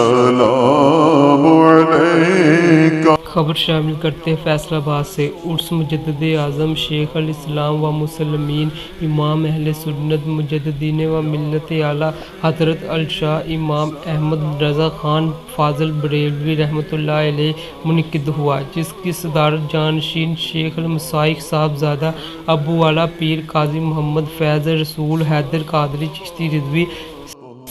السلام عليك. خبر شامل کرتے فیصل آباد سے عرس مجدد اعظم شیخ الاسلام و مسلمین امام اہل سنت مجددین و ملت اعلیٰ حضرت الشاہ امام احمد رضا خان فاضل بریلوی رحمۃ اللہ علیہ منعقد ہوا، جس کی صدارت جانشین شیخ المشائخ صاحبزادہ ابو اعلیٰ پیر قاضی محمد فیض رسول حیدر قادری چشتی رضوی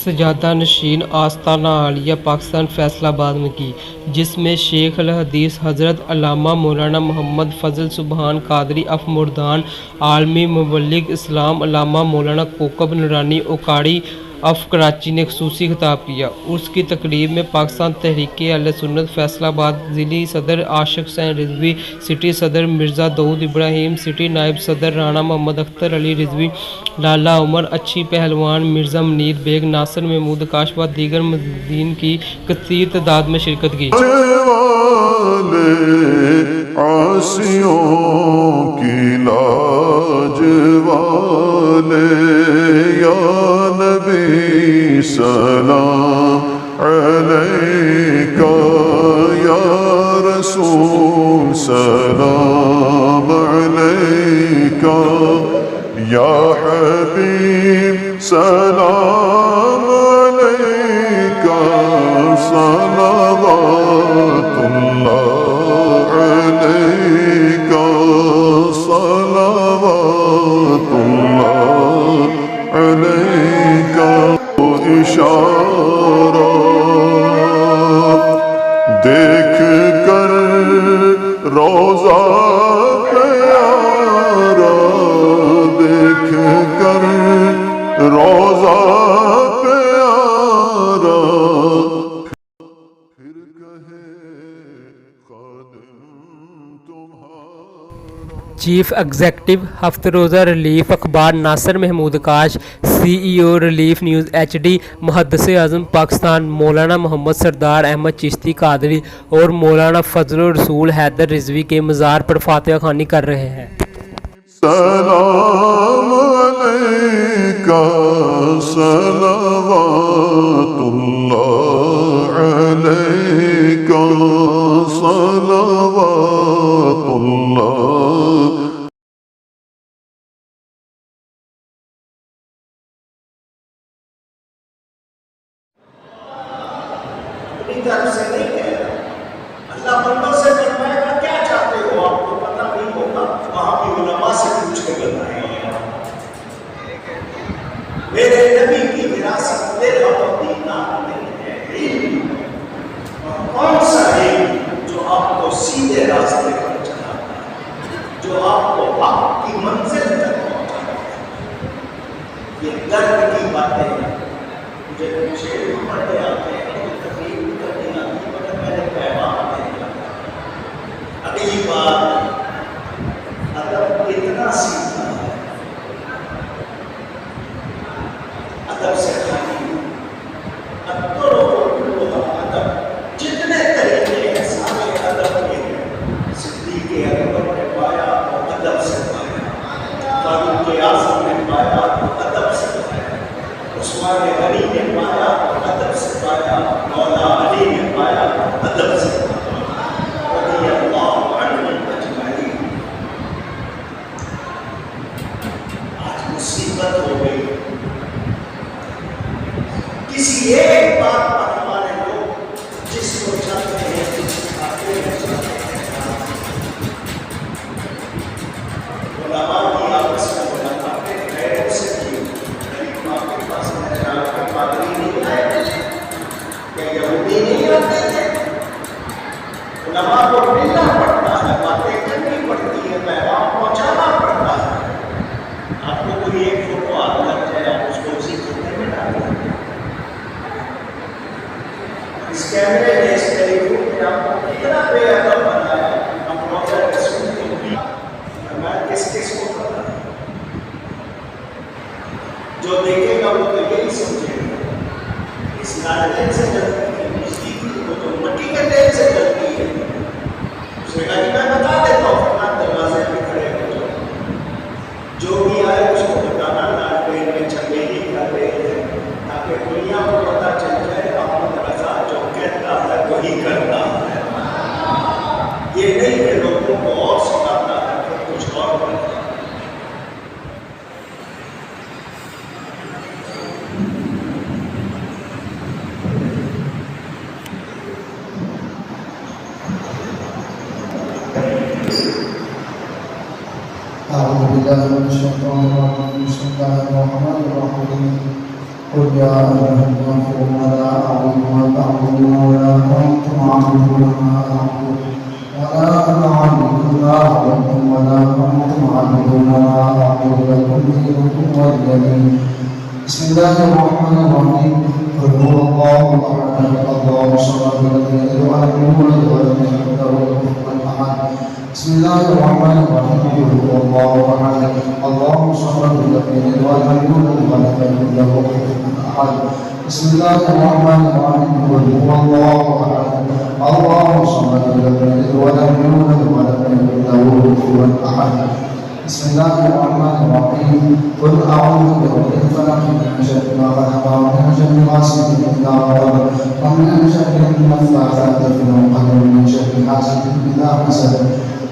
سجادہ نشین آستانہ عالیہ پاکستان فیصل آباد میں کی، جس میں شیخ الحدیث حضرت علامہ مولانا محمد فضل سبحان قادری اف مردان، عالمی مبلغ اسلام علامہ مولانا کوکب نورانی اوکاڑی اف کراچی نے خصوصی خطاب کیا۔ اس کی تقریب میں پاکستان تحریک اہل سنت فیصل آباد ضلعی صدر عاشق حسین رضوی، سٹی صدر مرزا داؤد ابراہیم، سٹی نائب صدر رانا محمد اختر علی رضوی، لالا عمر اچھی پہلوان، مرزا منیر بیگ، ناصر محمود آکاش و دیگر مندوبین کی کثیر تعداد میں شرکت کی۔ عاصیوں کی لاج والے یا نبی سلام علیکہ یا رسول سلام علیکہ یا حبیب سلام علیکہ صلوات اللہ علیکہ صلوات اللہ علیکہ۔ اشارہ دیکھ کر روضہ پیارا، دیکھ کر روضہ پیارا، پھر کہے خادم تمہارا۔ چیف ایگزیکٹو ہفتہ روزہ ریلیف اخبار ناصر محمود آکاش، سی ای او ریلیف نیوز ایچ ڈی، محدث اعظم پاکستان مولانا محمد سردار احمد چشتی قادری اور مولانا فضل الرسول حیدر رضوی کے مزار پر فاتحہ خوانی کر رہے ہیں۔ سلام علیکہ صلوات اللہ علیکہ صلوات اللہ۔ اپنی طرف سے نہیں کہہ رہا، اللہ بندوں سے فرمائے گا کیا چاہتے ہو، آپ کو پتہ نہیں ہوگا، وہاں بھی علماء سے پوچھ کے بتائیں گے۔ میرے نبی کی وراثت میرا و دیدار نہیں ہے، علم کون سا علم جو آپ کو سیدھے راستے پر چلاتا ہے، جو آپ کو حق کی منزل تک پہنچاتا ہے۔ یہ درد کی باتیں مجھے شعر پڑھنے آتے ہیں، تقریر کرنے آتی ہے، مگر میں نے پیغام نہیں لاتا۔ اگلی بار ادب اتنا سیکھنا ہے، ادب سے خالی ادب جتنے طریقے ہیں سارے ادب کے ہیں۔ صدیق اکبر نے پایا تو ادب سے پایا، فاروق اعظم نے پایا تو ادب سے پایا، عثمان غنی نے پایا تو ادب سے پایا، مولا علی نے پایا تو ادب سے پایا، رضی اللہ عنہم اجمعین۔ آج مصیبت ہو گئی، کسی ایک بات پر ہمارے لوگ جس کو چاہتے ہیں جس آتے ہیں چاہتے ہیں، علماء کی آپس میں ملاقاتیں غیروں سے کی، غریب ماں کے پاس میں جا کے پادری نہیں آئے، کہ یہودی نہیں آتے تھے، علماء کو ملنا پڑتا ہے، باتیں کرنی پڑتی ہے، پیغام پہنچانا پڑتا ہے۔ آپ کو کوئی ایک فوٹو آ لگ جائے، آپ اس کو اسی خطے میں ڈالیں، اس کیمرے نے اس ٹیلی فون نے آپ کو اتنا بے ادب بنایا، ہم روزہ رسول کو بھی میں کس کس کو پتا ہے، جو دیکھے گا وہ تو یہی سمجھے گا اس لالٹین سے جلتی ہے، بجلی کی وہ تو مٹی کے تیل سے جلتی ہے۔ اس نے کہا کہ میں بتا دیتا ہوں، فلاں دروازے پہ کھڑے ہو جاؤ، جو بھی آئے اس کو بتانا لالٹین میں چنگیلی کر رہے ہیں، تاکہ دنیا کو پتہ چل جائے احمد رضا جو नहीं है, लोगों को और सिखाता है, फिर कुछ और करता है। أعوذ بالله من الشيطان الرجيم بسم الله الرحمن الرحيم قل يا أيها الكافرون لا أعبد ما تعبدون ولا أنتم عابدون ما أعبد ولا أنا عابد ما عبدتم ولا أنتم عابدون ما أعبد لكم دينكم ولي دين. بسم الله الرحمن الرحيم قل هو الله أحد الله الصمد لم يلد ولم يولد ولم يكن له كفوا أحد. بسم الله الرحمن الرحيم قل هو الله احد الله الصمد لم يلد ولم يولد ولم يكن له كفوا احد. بسم الله الرحمن الرحيم قل هو الله احد الله الصمد لم يلد ولم يولد ولم يكن له كفوا احد. بسم الله الرحمن الرحيم قل اعوذ برب الفلق من شر ما خلق ومن شر غاسق اذا وقب ومن شر النفاثات في العقد ومن شر حاسد اذا حسد.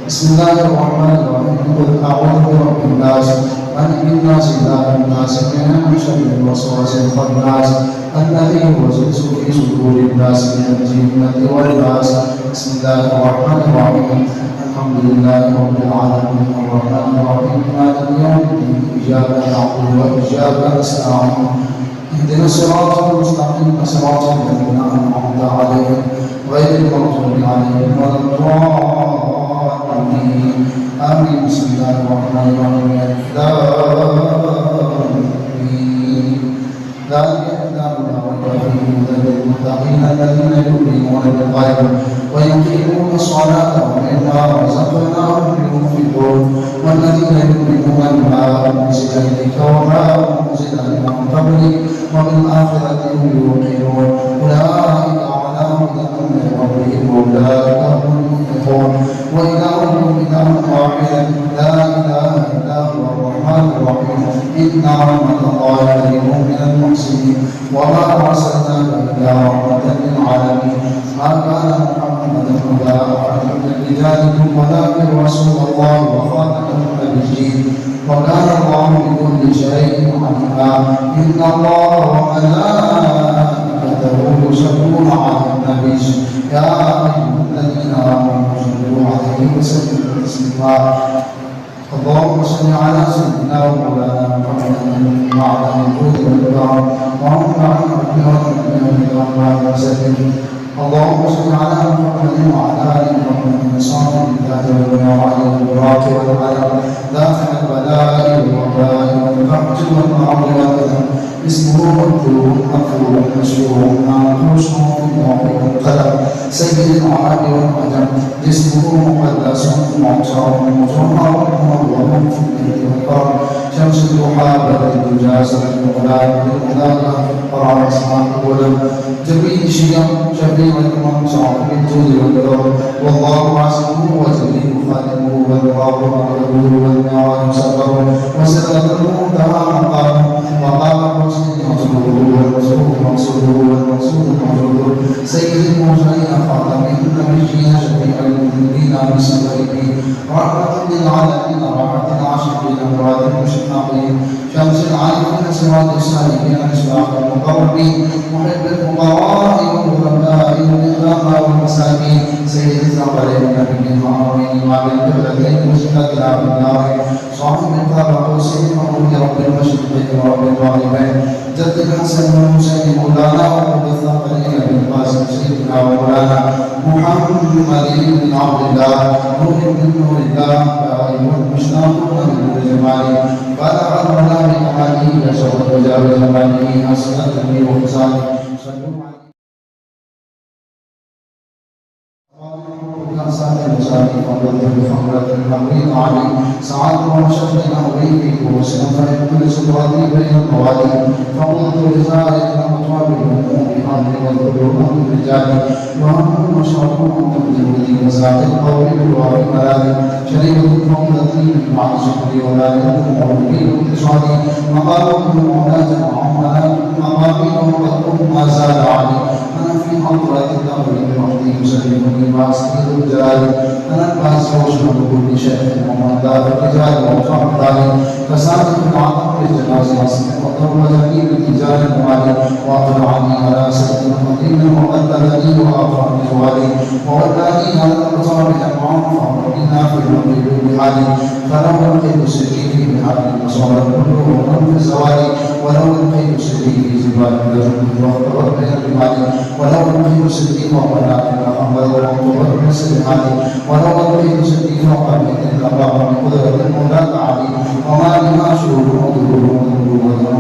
بسم الله الرحمن الرحيم قل اعوذ برب الناس ملك الناس اله الناس من شر الوسواس الخناس الذي يوسوس في صدور الناس من الجنة والناس. بسم الله الرحمن الرحيم الحمد لله رب العالمين الرحمن الرحيم مالك يوم الدين اياك نعبد واياك نستعين اهدنا الصراط المستقيم صراط الذين انعمت عليهم غير المغضوب عليهم ولا الضالين آمين. بسم الله الرحمن الرحيم ذلك كتاب لا ريب فيه هدى للمتقين الذين يؤمنون بالغيب ويقيمون الصلاة ومما رزقناهم ينفقون والذين يؤمنون بما أنزل إليك وما أنزل من قبلك وبالآخرة هم يوقنون أولئك على هدى من ربهم وأولئك هم المفلحون. وإلهكم إله واحد لا إله إلا هو الرحمن الرحيم إن رحمة الله قريب من المحسنين وما أرسلناك إلا رحمة للعالمين. ما كان محمد أبا أحد من رجالكم ولكن رسول الله وخاتم النبيين وكان الله بكل شيء عليما. إن الله وملائكته يصلون على النبي يا أيها الذين آمنوا صلوا عليه وسلموا تسليما. اللهم صل على سيدنا ومولانا محمد وعلى الجود والكرم وانفع بالحكمة وسلم. اللهم صل على محمد وعلى ال محمد صاحب الذات والمعاد والبراك والعلم دافع البلاء والوباء والفقر والمرض والأذى اسمه مكتوب مغفور مشهور منقوش في اللوح والقلم سيد العرب والعجم جسمه مقدس معصر مطهر منور في الليل والقمر شمس الضحى بدر الدجى سنة الغلام بالملاك قرع اسماء الولد جميل الشيم شفيع الامم صاحب الجود والكرم والله عاصمه وجليل خادمه والراب مغلوب والمعاد سبه وسدة المنتهى مقامه وقام المسلم مصروره والمسروق مقصوده والمقصود مفروضه سيد المرسلين خاتم النبيين شفيع المذنبين بسببه رحمة للعالمين راحة العاشقين مراد المشتاقين شمس العارفين سراج السالكين مصباح المقربين محب الفقراء والغرباء واليتامى والمساكين سيد الثقلين نبي الحرمين وعلى الجبلتين مسجد العبد النار صاحب القرقوسين ومن رب المشرقين ورب الغالبين جد الحسن والحسين مولانا وقد الثقلين بالقاسم سيدنا ومولانا محمد بن عبد الله نور من نور الله ايها المشتاقون من نور جماله بلغ المولى بكماله يشرف وجاب جماله حسنة به وحسانه صلوا عليه سعادة وشرف أمريك وسنفع كل سطراتي بين القوادي فقلت رسالة أطواب الهموم بحمد والقلوب من الرجال وهم مشرفون تنزلني وساعة القول بالوعي ملاذي شريفة فضلتي من بعد شكري ولا يكون مربي اقتصادي مقامكم مولاة وعملاء مقامي وقد ما زال علي أنا في حضرة الدهر بوحدي مسلم واسقي ذو الجلال أنا الباس وشر كل شيء ومن لا الرجال وطعم الدار فسادة العظم للجناز واسقي وجميع الرجال المالي وأقل عني على سيد المقيم وقدرني وأفرح بوالي وولاني على الأبصار جمعا فأمرنا في المغرب بحالي فلو القيد سري في بحال المصاب كله ومن في الزوال ولو القيد سري في زبال لجنة واختبر بين الرمال ولو القيد سري فوق النار أمر واختبر من سبحاني ولو القيد سري فوق بين الأباء من قدرة المولى العلي وما لما شهور وظهور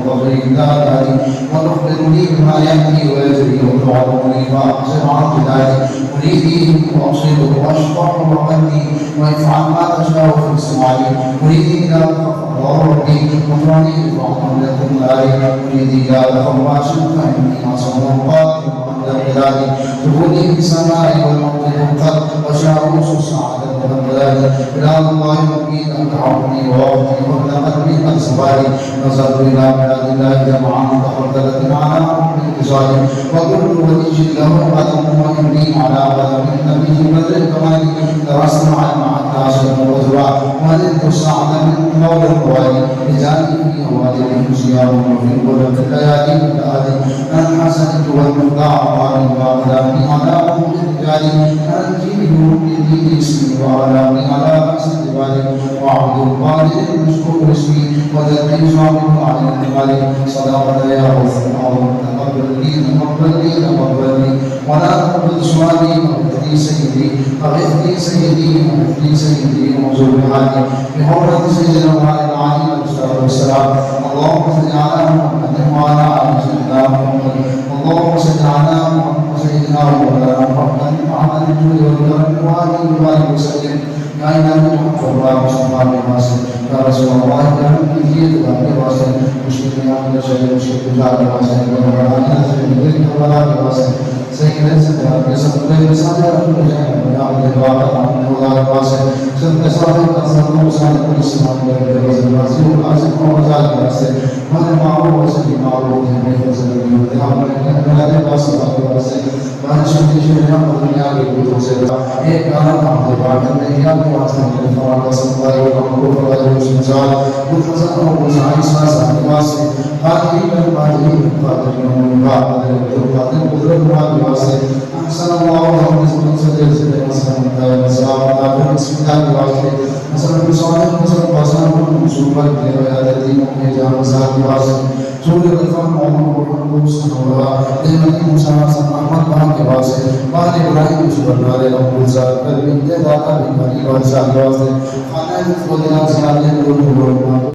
وقبر داري ونخبرني بما يهدي ويجري وتعلمني فأقصر عن جداري أريدي وأصيبه وأشفع وقلبي ويفعل ما تشاء في السماء أريدي لا تخف الله ربي وفرني فأعظم لكم ناري أريدي لا تخف ما شئت فإني عصم قاتل وعند القلال تبني في السماء والأرض الخلق وشاء السعادة والبلاد بلاد الله مبين أن تعبني ووقتي وابن قلبي قد سبالي نظرت إلى بلاد الله جمعا تفضلت معنا بالاتصال وكل ولي له قدم وإني على قدم النبي بدر الكمال درست مع الناس والوزراء ولدت سعد من مولى القوالي رجالي في أوادهم سيار وفي قرة الليالي والآلي أنا الحسنة والمقدار وعلي وأقدامي على أمور الرجال أنا الجيل بيدي اسمي وأعلامي على رأس الجبال وعبد القادر المشكور اسمي وذكي صعب على الجبال صدقت يا رسول الله تقبل لي ولا تقبل سؤالي وأغثني سيدي وانظر بحالي بحرمة سيدنا محمد عليه الصلاة والسلام اللهم صل على محمد وعلى آل سيدنا محمد اللهم صل على محمد سيدنا ومولانا محمد وعلى الجود والكرم وآله وآله وسلم يا إله محمد الله صلى الله عليه وسلم يا رسول الله يا نبي الله وسلم مشركين عبد الشهيد مشرك الله وسلم وعلى سيدنا وعلى وسلم سيدنا سيدنا يسمى رسالة كل شيء يا عبد الله الله وسلم سيدنا صاحب الأسرار وسلم كل سنة وسلم وسلم وسلم من معروف وسلم معروف وسلم وسلم هذا وسلم وسلم من شهد شهد الدنيا وسلم एक गाना काम के बाद में यह भी वास्ते में फराग सप्लाई और हमको फराग और संचार कुछ फसल को बुझाई सांस वास्ते हाथी में बाजी बाजी में बाजी तो बाजी बुजुर्ग बाजी वास्ते अहसन अल्लाह हम इस मंजिल से मसलन सलाम आखिर बिस्मिल्लाह वास्ते मसलन मुसालिम मसलन वासन को सुपर के वयादती में जहां मसाल वास्ते सूर्य रफम मोहम्मद को सुनवा देवनी मूसा अहमद खान के वास्ते बाल इब्राहिम सुबहान अल्लाह कर बिंदे दाता बिमारी वास्ते खाना फौजियां साले लोग